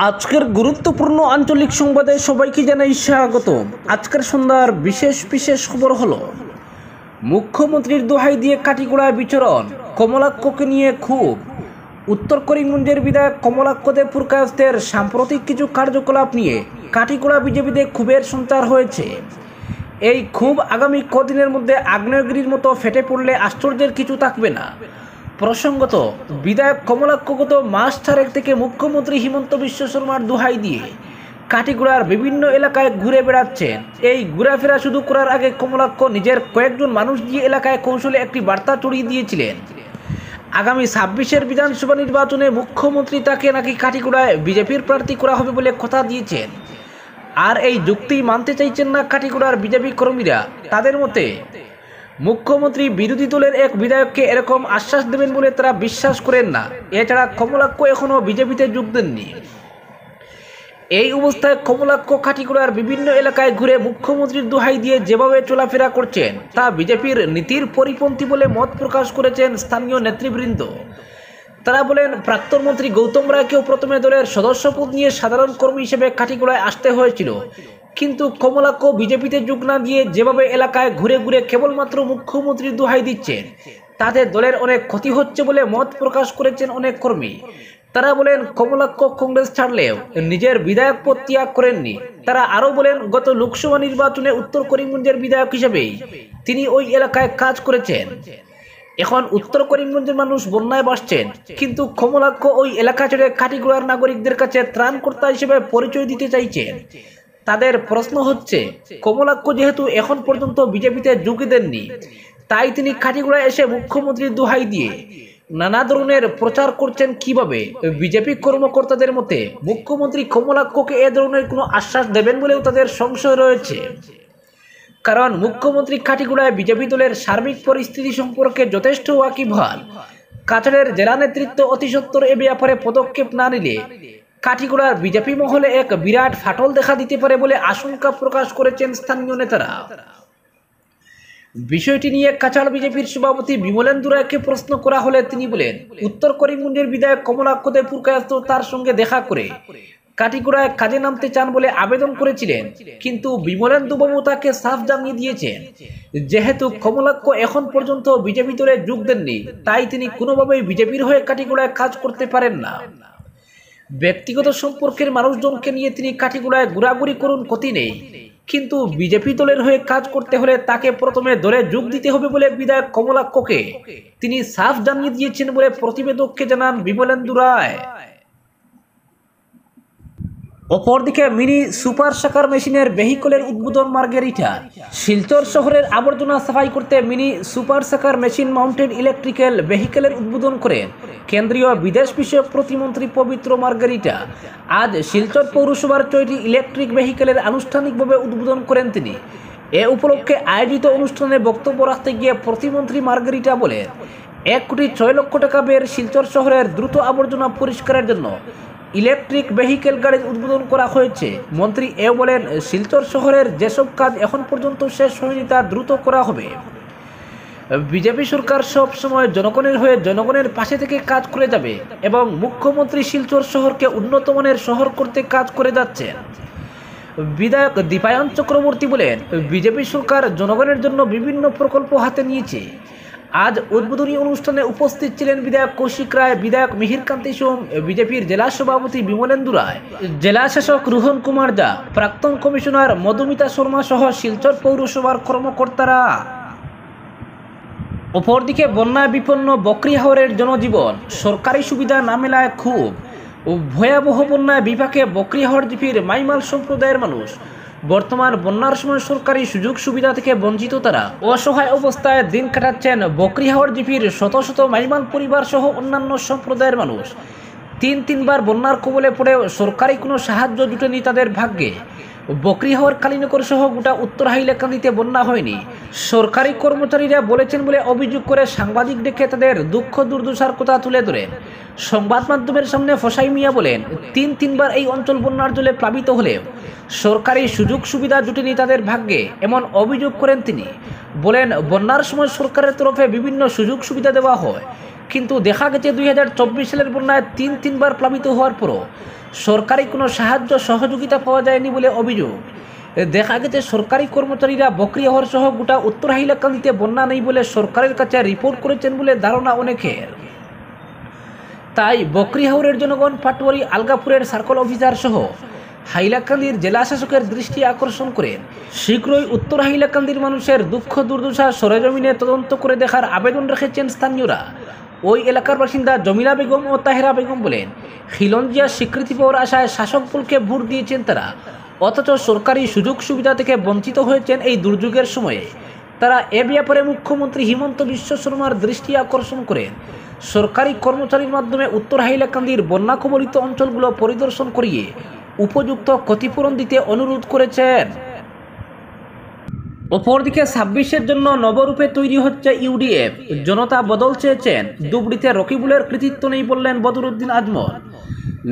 আজকের গুরুত্বপূর্ণ আঞ্চলিক সংবাদে সবাইকে জানাই স্বাগত। আজকের সন্ধ্যার বিশেষ খবর হলো মুখ্যমন্ত্রীর দোহাই দিয়ে কাটিগড়ায় বিচরণ, কমলাক্ষকে নিয়ে ক্ষোভ। উত্তর করিমগঞ্জের বিধায়ক কমলাক্ষ দেব পুরকায়স্থের সাম্প্রতিক কিছু কার্যকলাপ নিয়ে কাটিগড়া বিজেপিতে ক্ষোভের সঞ্চার হয়েছে। এই ক্ষোভ আগামী কদিনের মধ্যে আগ্নেয়গিরির মতো ফেটে পড়লে আশ্চর্যের কিছু থাকবে না। প্রসঙ্গত, বিধায়ক কমলাক্ষ গত মাস 4 থেকে মুখ্যমন্ত্রী হিমন্ত বিশ্ব শর্মার দোহাই দিয়ে কাটিগড়ার বিভিন্ন এলাকায় ঘুরে বেড়াচ্ছেন। এই ঘোরাফেরা শুরু করার আগে কমলাক্ষ নিজের কয়েকজন মানুষ দিয়ে এলাকায় কৌশলে একটি বার্তা ছড়িয়ে দিয়েছিলেন। আগামী 26-এর বিধানসভা নির্বাচনে মুখ্যমন্ত্রী তাকে নাকি কাটিগড়ায় বিজেপির প্রার্থী করা হবে বলে কথা দিয়েছেন। আর এই যুক্তি মানতে চাইছেন না কাটিগড়ার বিজেপি কর্মীরা। তাদের মতে মুখ্যমন্ত্রী বিরোধী দলের এক বিধায়ককে এরকম আশ্বাস দেবেন বলে তারা বিশ্বাস করেন না। এছাড়া কমলাক্ষ এখনও বিজেপিতে যোগ দেননি। এই অবস্থায় কমলাক্ষ কাটিগড়ার বিভিন্ন এলাকায় ঘুরে মুখ্যমন্ত্রীর দোহাই দিয়ে যেভাবে চলাফেরা করছেন তা বিজেপির নীতির পরিপন্থী বলে মত প্রকাশ করেছেন স্থানীয় নেতৃবৃন্দ। তারা বলেন, প্রাক্তন মন্ত্রী গৌতম রায়কেও প্রথমে দলের সদস্যপদ নিয়ে সাধারণ কর্মী হিসেবে কাটিগড়ায় আসতে হয়েছিল, কিন্তু কমলাক্ষ বিজেপিতে যোগ না দিয়ে যেভাবে এলাকায় ঘুরে ঘুরে কেবলমাত্র মুখ্যমন্ত্রীর দোহাই দিচ্ছেন তাতে দলের অনেক ক্ষতি হচ্ছে বলে মত প্রকাশ করেছেন অনেক কর্মী। তারা বলেন, কমলাক্ষ কংগ্রেস ছাড়লেও নিজের বিধায়ক পদ ত্যাগ করেননি। তারা আরও বলেন, গত লোকসভা নির্বাচনে উত্তর করিমগঞ্জের বিধায়ক হিসেবেই তিনি ওই এলাকায় কাজ করেছেন। এখন উত্তর করিমগঞ্জের মানুষ বন্যায় বাসছেন, কিন্তু কমলাক্ষ ওই এলাকা ছেড়ে কাটিগড়ার নাগরিকদের কাছে ত্রাণকর্তা হিসেবে পরিচয় দিতে চাইছেন। তাদের প্রশ্ন হচ্ছে, কমলাক্ষ যেহেতু এখন পর্যন্ত বিজেপিতে যোগ দেননি, তাই তিনি কাটিগড়ায় এসে মুখ্যমন্ত্রীর দোহাই দিয়ে নানা ধরনের প্রচার করছেন কিভাবে? বিজেপি কর্মকর্তাদের মতে মুখ্যমন্ত্রী কমলাক্ষকে এ ধরনের কোনো আশ্বাস দেবেন বলেও তাদের সংশয় রয়েছে। কারণ মুখ্যমন্ত্রী কাটিগড়ায় বিজেপি দলের সার্বিক পরিস্থিতি সম্পর্কে যথেষ্ট ওয়াকিবহাল। কাছাড়ের জেলা নেতৃত্ব অতি সত্বর এ ব্যাপারে পদক্ষেপ না নিলে কাটিগড়ার বিজেপি মহলে এক বিরাট ফাটল দেখা দিতে পারে বলে আশঙ্কা প্রকাশ করেছেন স্থানীয় নেতারা। বিষয়টি নিয়ে কাছাড় বিজেপির সভাপতি বিমলেন্দু রায়কে প্রশ্ন করা হলে তিনি বলেন, উত্তর করিমগঞ্জের বিধায়ক কমলাক্ষ দেব পুরকায়স্থ তার সঙ্গে দেখা করে কাটিগড়ায় কাজে নামতে চান বলে আবেদন করেছিলেন, কিন্তু বিমলেন্দু বাবু তাকে সাফ জানিয়ে দিয়েছেন যেহেতু কমলাক্ষ এখন পর্যন্ত বিজেপি দলে যোগ দেননি, তাই তিনি কোনোভাবেই বিজেপির হয়ে কাটিগড়ায় কাজ করতে পারেন না। ব্যক্তিগত সম্পর্কের মানুষজনকে নিয়ে তিনি কাটিগড়ায় ঘোরাঘুরি করুন, ক্ষতি নেই, কিন্তু বিজেপি দলের হয়ে কাজ করতে হলে তাকে প্রথমে দলে যোগ দিতে হবে বলে বিধায়ক কমলাক্ষকে তিনি সাফ জানিয়ে দিয়েছেন বলে প্রতিবেদককে জানান বিমলেন্দু রায়। অপরদিকে মিনি সুপার সাকার মেশিনের ভেহিকলের উদ্বোধন মার্গেরিটার। শিলচর শহরের আবর্জনা সাফাই করতে মিনি সুপার সাকার মেশিন মাউন্টেড ইলেকট্রিক্যাল ভেহিকলের উদ্বোধন করেন কেন্দ্রীয় বিদেশ বিষয়ক প্রতিমন্ত্রী পবিত্র মার্গেরিটা। আজ শিলচর পৌরসভার 6টি ইলেকট্রিক ভেহিকলের আনুষ্ঠানিকভাবে উদ্বোধন করেন তিনি। এ উপলক্ষে আয়োজিত অনুষ্ঠানে বক্তব্য রাখতে গিয়ে প্রতিমন্ত্রী মার্গেরিটা বলেন, 1,06,00,000 টাকা ব্যয়ের শিলচর শহরের দ্রুত আবর্জনা পরিষ্কারের জন্য ইলেকট্রিক ভেহিকেল গাড়ির উদ্বোধন করা হয়েছে। মন্ত্রী এও বলেন, শিলচর শহরের যেসব কাজ এখন পর্যন্ত শেষ হয়নি তা দ্রুত করা হবে। বিজেপি সরকার সব সময় জনগণের হয়ে জনগণের পাশে থেকে কাজ করে যাবে এবং মুখ্যমন্ত্রী শিলচর শহরকে উন্নত মানের শহর করতে কাজ করে যাচ্ছেন। বিধায়ক দীপায়ন চক্রবর্তী বলেন, বিজেপি সরকার জনগণের জন্য বিভিন্ন প্রকল্প হাতে নিয়েছে। আজ উদ্বোধনী অনুষ্ঠানে উপস্থিত ছিলেন বিধায়ক কৌশিক রায়, বিধায়ক মিহিরকান্তি সোম, বিজেপির জেলা সভাপতি বিমলেন্দু রায়, জেলা শাসক রোহন কুমার দা, প্রাক্তন কমিশনার মধুমিতা শর্মা সহ শিলচর পৌরসভার কর্মকর্তারা। অপরদিকে বন্যায় বিপন্ন বকরিহাওরের জনজীবন, সরকারি সুবিধা না মেলায় ক্ষোভ। ভয়াবহ বন্যায় বিপাকে বকরিহাওর জিপির মাইমাল সম্প্রদায়ের মানুষ। বর্তমান বন্যার সময় সরকারি সুযোগ সুবিধা থেকে বঞ্চিত তারা অসহায় অবস্থায় দিন কাটাচ্ছেন বকরিহাওর জিপির শত শত মাইমাল পরিবার সহ অন্যান্য সম্প্রদায়ের মানুষ। তিনবার বন্যার কবলে পড়েও সরকারি কোনো সাহায্য জুটেনি তাদের ভাগ্যে। বকরিহাওর কালীনগর সহ গোটা উত্তর হাইলাকান্দিতে বন্যা হয়নি। সরকারি কর্মচারীরা বলেছেন বলে অভিযোগ করে সাংবাদিক ডেকে তাদের দুঃখ দুর্দশার কথা তুলে ধরেন। সংবাদ মাধ্যমের সামনে ফসাই মিয়া বলেন, তিনবার এই অঞ্চল বন্যার জলে প্লাবিত হলেও সরকারি সুযোগ সুবিধা জুটেনি তাদের ভাগ্যে, এমন অভিযোগ করেন তিনি। বলেন, বন্যার সময় সরকারের তরফে বিভিন্ন সুযোগ সুবিধা দেওয়া হয়, কিন্তু দেখা গেছে 2024 সালের বন্যায় তিনবার প্লাবিত হওয়ার পরও সরকারি কোনো সাহায্য সহযোগিতা পাওয়া যায়নি বলে অভিযোগ। দেখা গেছে সরকারি কর্মচারীরা বকরিয়াহর সহ গোটা উত্তর হাইলাকান্দিতে বন্যা নেই বলে সরকারের কাছে রিপোর্ট করেছেন বলে ধারণা অনেকের। তাই বকরিহাওরের জনগণ পাটোয়ারি আলগাপুরের সার্কেল অফিসার সহ হাইলাকান্দির জেলা শাসকের দৃষ্টি আকর্ষণ করেন শীঘ্রই উত্তর হাইলাকান্দির মানুষের দুঃখ দুর্দশা সরেজমিনে তদন্ত করে দেখার আবেদন রেখেছেন স্থানীয়রা। ওই এলাকার বাসিন্দা জমিলা বেগম ও তাহেরা বেগম বলেন, খিলঞ্জিয়া স্বীকৃতি পাওয়ার আশায় শাসক দলকে ভোট দিয়েছেন তারা, অথচ সরকারি সুযোগ সুবিধা থেকে বঞ্চিত হয়েছেন এই দুর্যোগের সময়ে। তারা এ ব্যাপারে মুখ্যমন্ত্রী হিমন্ত বিশ্ব শর্মার দৃষ্টি আকর্ষণ করেন সরকারি কর্মচারীর মাধ্যমে উত্তর হাইলাকান্দির বন্যা কবলিত অঞ্চলগুলো পরিদর্শন করিয়ে উপযুক্ত ক্ষতিপূরণ দিতে অনুরোধ করেছেন। অপরদিকে ২৬-এর জন্য নবরূপে তৈরি হচ্ছে ইউডিএফ। জনতা বদল চেয়েছেন, ধুবড়ীতে রকিবুলের কৃতিত্ব নেই বললেন বদরুদ্দিন আজমল।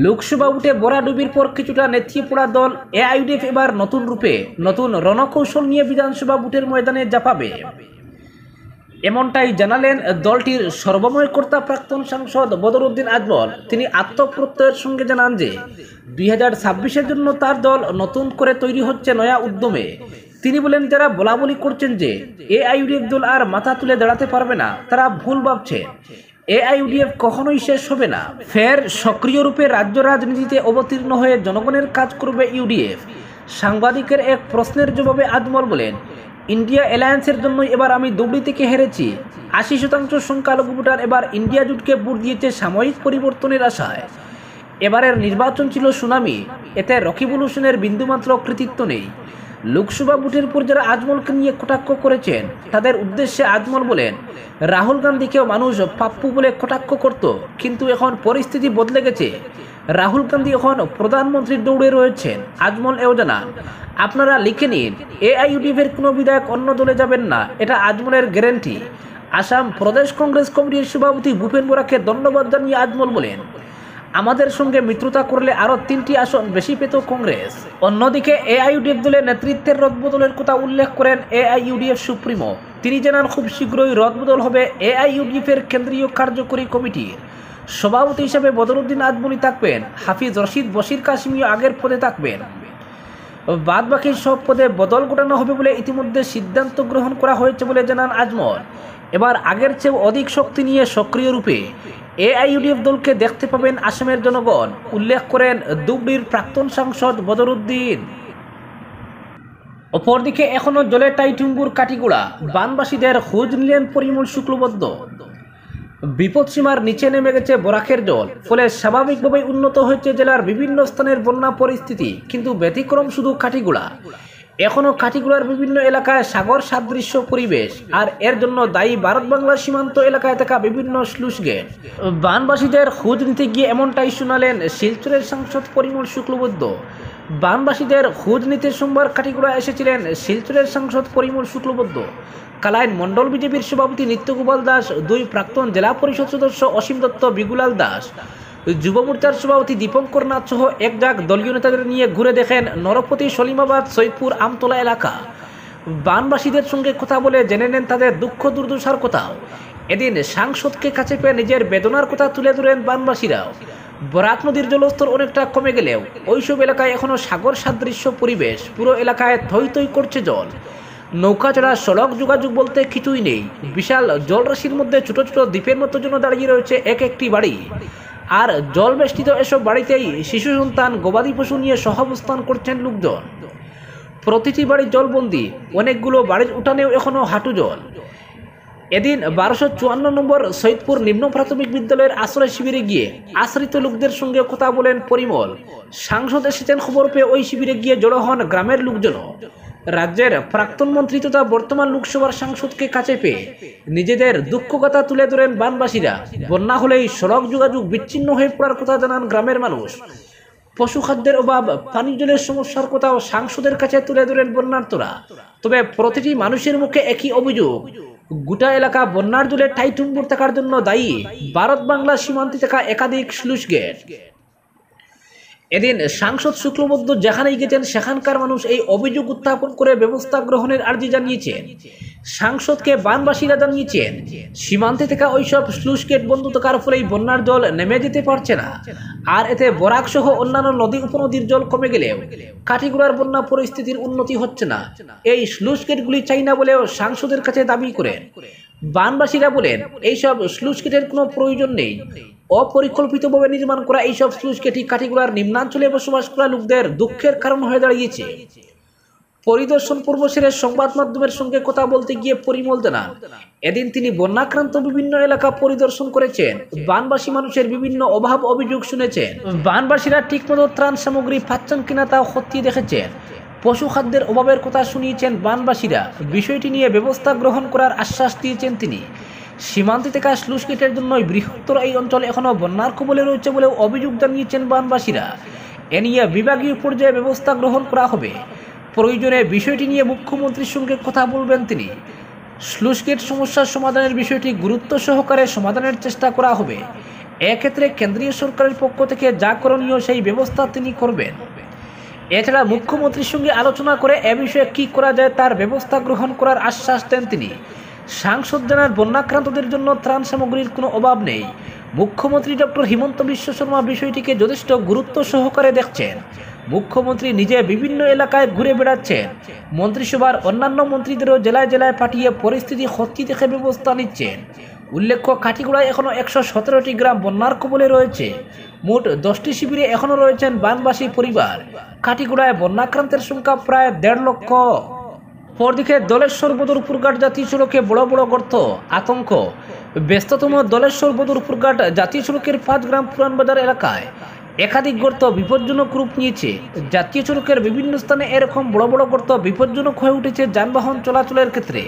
লোকসভা উঠে বরাডুবির পর কিছুটা নেতিয়ে পড়া দল এআইইউডিএফ এবার নতুন রূপে নতুন রণকৌশল নিয়ে বিধানসভা ভোটের ময়দানে ঝাঁপাবে, এমনটাই জানালেন দলটির সর্বময় কর্তা প্রাক্তন সাংসদ বদরুদ্দিন আজমল। তিনি আত্মপ্রত্যয়ের সঙ্গে জানান যে ২০২৬-এর জন্য তার দল নতুন করে তৈরি হচ্ছে নয়া উদ্যমে। তিনি বলেন, যারা বলাবলি করছেন যে এআইইউডিএফ দল আর মাথা তুলে দাঁড়াতে পারবে না, তারা ভুল ভাবছেন। এআইইউডিএফ কখনোই শেষ হবে না। ফের সক্রিয় রূপে রাজ্য রাজনীতিতে অবতীর্ণ হয়ে জনগণের কাজ করবে ইউডিএফ। সাংবাদিকের এক প্রশ্নের জবাবে আজমল বলেন, ইন্ডিয়া অ্যালায়েন্সের জন্য এবার আমি ধুবড়ী থেকে হেরেছি। ৮০% সংখ্যালঘু ভোটার এবার ইন্ডিয়া জোটকে ভোট দিয়েছে সাময়িক পরিবর্তনের আশায়। এবারের নির্বাচন ছিল সুনামি, এতে রকিবুল হোসেনের বিন্দুমাত্র কৃতিত্ব নেই। লোকসভা ভোটের পর যারা আজমলকে নিয়ে কটাক্ষ করেছেন তাদের উদ্দেশ্যে আজমল বলেন, রাহুল গান্ধীকেও মানুষ পাপ্পু বলে কটাক্ষ করত, কিন্তু এখন পরিস্থিতি বদলে গেছে। রাহুল গান্ধী এখন প্রধানমন্ত্রীর দৌড়ে রয়েছেন। আজমল এও জানান, আপনারা লিখে নিন, এআইইউডিএফের কোনো বিধায়ক অন্য দলে যাবেন না, এটা আজমলের গ্যারান্টি। আসাম প্রদেশ কংগ্রেস কমিটির সভাপতি ভূপেন বোরাকে ধন্যবাদ জানিয়ে আজমল বলেন, আমাদের সঙ্গে মিত্রতা করলে আরও ৩টি আসন বেশি পেত কংগ্রেস। অন্যদিকে এআইইউডিএফ দলের নেতৃত্বের রদবদলের কথা উল্লেখ করেন এআইইউডিএফ সুপ্রিমো। তিনি জানান, খুব শীঘ্রই রদবদল হবে এআইইউডিএফের কেন্দ্রীয় কার্যকরী কমিটির। সভাপতি হিসেবে বদরুদ্দিন আজমলই থাকবেন, হাফিজ রশিদ বশির কাশিমিও আগের পদে থাকবেন। বাদ বাকি সব পদে বদল ঘটানো হবে বলে ইতিমধ্যে সিদ্ধান্ত গ্রহণ করা হয়েছে বলে জানান আজমল। এবার আগের চেয়ে অধিক শক্তি নিয়ে সক্রিয় রূপে এআইইউডিএফ দলকে দেখতে পাবেন আসামের জনগণ, উল্লেখ করেন ধুবড়ীর প্রাক্তন সাংসদ বদরুদ্দিন। অপরদিকে এখনও জলে টাইটুম্বুর কাটিগোড়া, বানবাসীদের খোঁজ নিলেন পরিমল শুক্লবৈদ্য। বিপদসীমার নিচে নেমে গেছে বরাকের জল, ফলে স্বাভাবিকভাবেই উন্নত হয়েছে জেলার বিভিন্ন স্থানের বন্যা পরিস্থিতি। কিন্তু ব্যতিক্রম শুধু কাটিগোড়া। এখনও কাটিগোড়ার বিভিন্ন এলাকায় সাগর সাদৃশ্য পরিবেশ, আর এর জন্য দায়ী ভারত বাংলা সীমান্ত এলাকায় থাকা বিভিন্ন স্লুইস গেট। বানবাসীদের খোঁজ নিতে গিয়ে এমনটাই শোনালেন শিলচরের সাংসদ পরিমল শুক্লবৈদ্য। বানবাসীদের খোঁজ নিতে সোমবার কাটিগোড়া এসেছিলেন শিলচরের সাংসদ পরিমল শুক্লবৈদ্য। কালাইন মণ্ডল বিজেপির সভাপতি নিত্যগোপাল দাস, 2 প্রাক্তন জেলা পরিষদ সদস্য অসীম দত্ত, বিগুলাল দাস, যুব মোর্চার সভাপতি দীপঙ্কর নাথ সহ একজাক দলীয় নেতাদের নিয়ে ঘুরে দেখেন নরপতি, সলিমাবাদ, সৈয়দপুর, আমতলা এলাকা। বানবাসীদের সঙ্গে কথা বলে জেনে নেন তাদের দুঃখ দুর্দশার কথা। এদিন সাংসদকে কাছে পেয়ে নিজের বেদনার কথা তুলে ধরেন বানবাসীরাও। বরাক নদীর জলস্তর অনেকটা কমে গেলেও ওইসব এলাকায় এখনও সাগর সাদৃশ্য পরিবেশ, পুরো এলাকায় থই থই করছে জল। নৌকা চড়া সড়ক যোগাযোগ বলতে কিছুই নেই। বিশাল জলরাশির মধ্যে ছোট ছোট দ্বীপের মতো যেন দাঁড়িয়ে রয়েছে এক একটি বাড়ি। আর জল বেষ্টিত এসব বাড়িতেই শিশু সন্তান, গবাদি পশু নিয়ে সহাবস্থান করছেন লোকজন। প্রতিটি বাড়ি জলবন্দি, অনেকগুলো বাড়ির উঠানেও এখনও হাঁটু জল। এদিন 1254 নম্বর সৈয়দপুর নিম্ন প্রাথমিক বিদ্যালয়ের আশ্রয় শিবিরে গিয়ে আশ্রিত লোকদের সঙ্গে কথা বলেন পরিমল। সাংসদ এসেছেন খবর পেয়ে ওই শিবিরে গিয়ে জড়ো হন গ্রামের লোকজন। রাজ্যের প্রাক্তন মন্ত্রী তথা বর্তমান লোকসভার সাংসদকে কাছে পেয়ে নিজেদের দুঃখ কথা তুলে ধরেন বানবাসীরা। বন্যা হলেই সড়ক যোগাযোগ বিচ্ছিন্ন হয়ে পড়ার কথা জানান গ্রামের মানুষ। পশুখাদ্যের অভাব, পানি জলের সমস্যার কথাও সাংসদের কাছে তুলে ধরেন বন্যার্তরা। তবে প্রতিটি মানুষের মুখে একই অভিযোগ, গোটা এলাকা বন্যার জলে টাইটুম্বুর থাকার জন্য দায়ী ভারত বাংলা সীমান্তে থাকা একাধিক স্লুইস গেট। এদিন সাংসদ শুক্লবৈদ্য যেখানেই গেছেন সেখানকার মানুষ এই অভিযোগ উত্থাপন করে ব্যবস্থা গ্রহণের আর্জি জানিয়েছেন। সাংসদকে বানবাসীরা জানিয়েছেন সীমান্তে থেকে ওইসব স্লুইস গেট বন্ধ থাকার ফলেই বন্যার জল নেমে যেতে পারছে না, আর এতে বরাক সহ অন্যান্য নদী উপনদীর জল কমে গেলেও কাঠিগুড়ার বন্যা পরিস্থিতির উন্নতি হচ্ছে না। এই স্লুইস গেটগুলি চাই না বলেও সাংসদের কাছে দাবি করেন। বানবাসীরা বলেন এইসব স্লুইস গেটের কোনো প্রয়োজন নেই, অপরিকল্পিতভাবে নির্মাণ করা এইসব স্লুইস গেটই কাঠিগুড়ার নিম্নাঞ্চলে বসবাস করা লোকদের দুঃখের কারণ হয়ে দাঁড়িয়েছে। পরিদর্শন পূর্ব সেরে সংবাদ মাধ্যমের সঙ্গে কথা বলতে গিয়ে পরিমল জানান এদিন তিনি বন্যাক্রান্ত বিভিন্ন এলাকা পরিদর্শন করেছেন, বানবাসী মানুষের বিভিন্ন অভাব অভিযোগ শুনেছেন, বানবাসীরা ঠিকমতো ত্রাণ সামগ্রী পাচ্ছেন কিনা তা খতিয়ে দেখেছেন, পশু খাদ্যের অভাবের কথা শুনিয়েছেন বানবাসীরা। বিষয়টি নিয়ে ব্যবস্থা গ্রহণ করার আশ্বাস দিয়েছেন তিনি। সীমান্তে থাকা স্লুইস গেটের জন্যই বৃহত্তর এই অঞ্চল এখনও বন্যার কবলে রয়েছে বলেও অভিযোগ জানিয়েছেন বানবাসীরা। এ নিয়ে বিভাগীয় পর্যায়ে ব্যবস্থা গ্রহণ করা হবে, প্রয়োজনে বিষয়টি নিয়ে মুখ্যমন্ত্রীর সঙ্গে কথা বলবেন তিনি। স্লুইস গেট সমস্যার সমাধানের বিষয়টি গুরুত্ব সহকারে সমাধানের চেষ্টা করা হবে, এক্ষেত্রে কেন্দ্রীয় সরকারের পক্ষ থেকে যা করণীয় সেই ব্যবস্থা তিনি করবেন। এছাড়া মুখ্যমন্ত্রীর সঙ্গে আলোচনা করে এ বিষয়ে কী করা যায় তার ব্যবস্থা গ্রহণ করার আশ্বাস দেন তিনি। সাংসদ জানান বন্যাক্রান্তদের জন্য ত্রাণ সামগ্রীর কোনো অভাব নেই। মুখ্যমন্ত্রী ডক্টর হিমন্ত বিশ্ব শর্মা বিষয়টিকে যথেষ্ট গুরুত্ব সহকারে দেখছেন। মুখ্যমন্ত্রী নিজে বিভিন্ন এলাকায় ঘুরে বেড়াচ্ছেন, মন্ত্রিসভার অন্যান্য মন্ত্রীদেরও জেলায় জেলায় পাঠিয়ে পরিস্থিতি খতিয়ে দেখে ব্যবস্থা নিচ্ছেন। উল্লেখ্য কাঠিগুড়ায় এখনও 117টি গ্রাম বন্যার কবলে রয়েছে। মোট 10টি শিবিরে এখনও রয়েছেন বানবাসী পরিবার। কাঠিগুড়ায় বন্যাক্রান্তের সংখ্যা প্রায় 1.5 লক্ষ। পরদিকে দলেশ্বর বদরপুরঘাট জাতীয় সড়কে বড় বড় গর্ত, আতঙ্ক। ব্যস্ততম দলেশ্বর বদরপুরঘাট জাতীয় সড়কের 5 গ্রাম পুরানবাজার এলাকায় একাধিক গর্ত বিপজ্জনক রূপ নিয়েছে। জাতীয় সড়কের বিভিন্ন স্থানে এরকম বড় বড় গর্ত বিপজ্জনক হয়ে উঠেছে যানবাহন চলাচলের ক্ষেত্রে।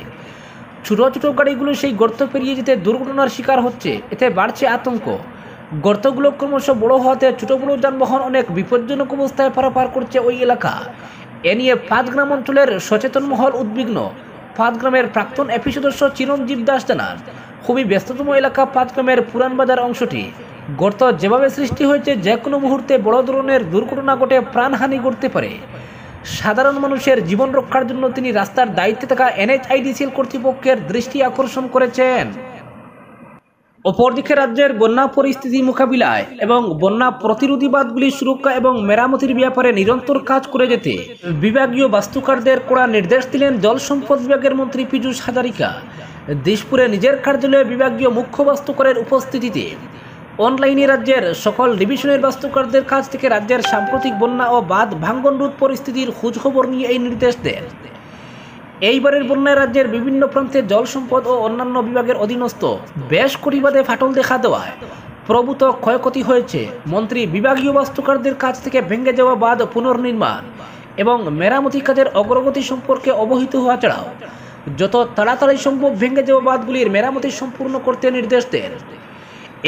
ছোট ছোট গাড়িগুলো সেই গর্ত পেরিয়ে যেতে দুর্ঘটনার শিকার হচ্ছে, এতে বাড়ছে আতঙ্ক। গর্তগুলো ক্রমশ বড় হওয়াতে ছোট বড় যানবাহন অনেক বিপজ্জনক অবস্থায় পারাপার করছে ওই এলাকা। এ নিয়ে 5 গ্রাম অঞ্চলের সচেতন মহল উদ্বিগ্ন। 5 গ্রামের প্রাক্তন এপি সদস্য চিরঞ্জীব দাস জানান খুবই ব্যস্ততম এলাকা 5 গ্রামের পুরানবাজার অংশটি। গর্ত যেভাবে সৃষ্টি হয়েছে যে কোনো মুহূর্তে বড় ধরনের দুর্ঘটনা ঘটে প্রাণহানি ঘটতে পারে। সাধারণ মানুষের জীবন রক্ষার জন্য তিনি রাস্তার দায়িত্বে থাকা NHIDCL কর্তৃপক্ষের দৃষ্টি আকর্ষণ করেছেন। অপরদিকে রাজ্যের বন্যা পরিস্থিতি মোকাবিলায় এবং বন্যা প্রতিরোধী বাঁধগুলি সুরক্ষা এবং মেরামতির ব্যাপারে নিরন্তর কাজ করে যেতে বিভাগীয় বাস্তুকারদের কড়া নির্দেশ দিলেন জল সম্পদ বিভাগের মন্ত্রী পীযূষ হাজারিকা। দিশপুরে নিজের কার্যালয়ে বিভাগীয় মুখ্য বাস্তুকারের উপস্থিতিতে অনলাইনে রাজ্যের সকল ডিভিশনের বাস্তুকারদের কাছ থেকে রাজ্যের সাম্প্রতিক বন্যা ও বাঁধ ভাঙ্গন রোধ পরিস্থিতির খোঁজখবর নিয়ে এই নির্দেশ দেন। এইবারের বন্যায় রাজ্যের বিভিন্ন প্রান্তে জল সম্পদ ও অন্যান্য বিভাগের অধীনস্থ বেশ কোটি বাঁধে ফাটল দেখা দেওয়ায় প্রভূত ক্ষয়ক্ষতি হয়েছে। মন্ত্রী বিভাগীয় বাস্তুকারদের কাছ থেকে ভেঙে যাওয়া বাঁধ পুনর্নির্মাণ এবং মেরামতি কাজের অগ্রগতি সম্পর্কে অবহিত হওয়া ছাড়াও যত তাড়াতাড়ি সম্ভব ভেঙে যাওয়া বাঁধগুলির মেরামতি সম্পূর্ণ করতে নির্দেশ দেন।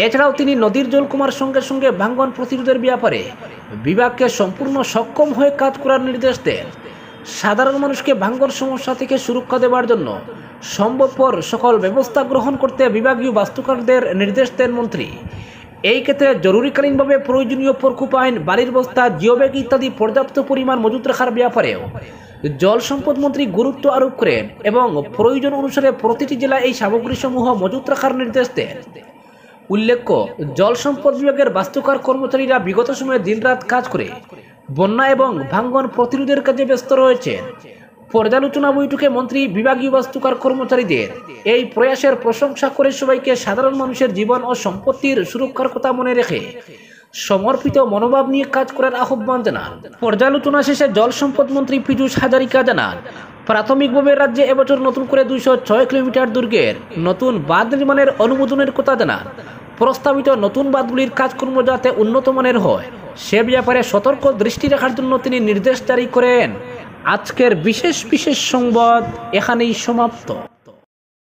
এছাড়াও তিনি নদীর জল কমার সঙ্গে সঙ্গে ভাঙ্গন প্রতিরোধের ব্যাপারে বিভাগকে সম্পূর্ণ সক্ষম হয়ে কাজ করার নির্দেশ দেন। সাধারণ মানুষকে ভাঙ্গন সমস্যা থেকে সুরক্ষা দেওয়ার জন্য সম্ভবপর সকল ব্যবস্থা গ্রহণ করতে বিভাগীয় বাস্তুকারদের নির্দেশ দেন মন্ত্রী। এই ক্ষেত্রে জরুরিকালীনভাবে প্রয়োজনীয় প্রকোপ আইন, বাড়ির বস্তা, জিওব্যাগ ইত্যাদি পর্যাপ্ত পরিমাণ মজুত রাখার ব্যাপারেও জল সম্পদ মন্ত্রী গুরুত্ব আরোপ করেন এবং প্রয়োজন অনুসারে প্রতিটি জেলায় এই সামগ্রীসমূহ মজুত রাখার নির্দেশ দেন। উল্লেখ্য, জল সম্পদ বিভাগের বাস্তুকার কর্মচারীরা বিগত সময়ে দিনরাত কাজ করে বন্যা এবং ভাঙ্গন প্রতিরোধের কাজে ব্যস্ত রয়েছেন। পর্যালোচনা বৈঠকে মন্ত্রী বিভাগীয় বাস্তুকার কর্মচারীদের এই প্রয়াসের প্রশংসা করে সবাইকে সাধারণ মানুষের জীবন ও সম্পত্তির সুরক্ষার কথা মনে রেখে সমর্পিত মনোভাব নিয়ে কাজ করার আহ্বান জানান। পর্যালোচনা শেষে জল সম্পদ মন্ত্রী পীযূষ হাজারিকা জানান প্রাথমিকভাবে রাজ্যে এবছর নতুন করে 206 কিলোমিটার দৈর্ঘ্যের নতুন বাঁধ নির্মাণের অনুমোদনের কথা জানান। প্রস্তাবিত নতুন বাঁধগুলির কাজকর্ম যাতে উন্নত মানের হয় সে ব্যাপারে সতর্ক দৃষ্টি রাখার জন্য তিনি নির্দেশ জারি করেন। আজকের বিশেষ সংবাদ এখানেই সমাপ্ত।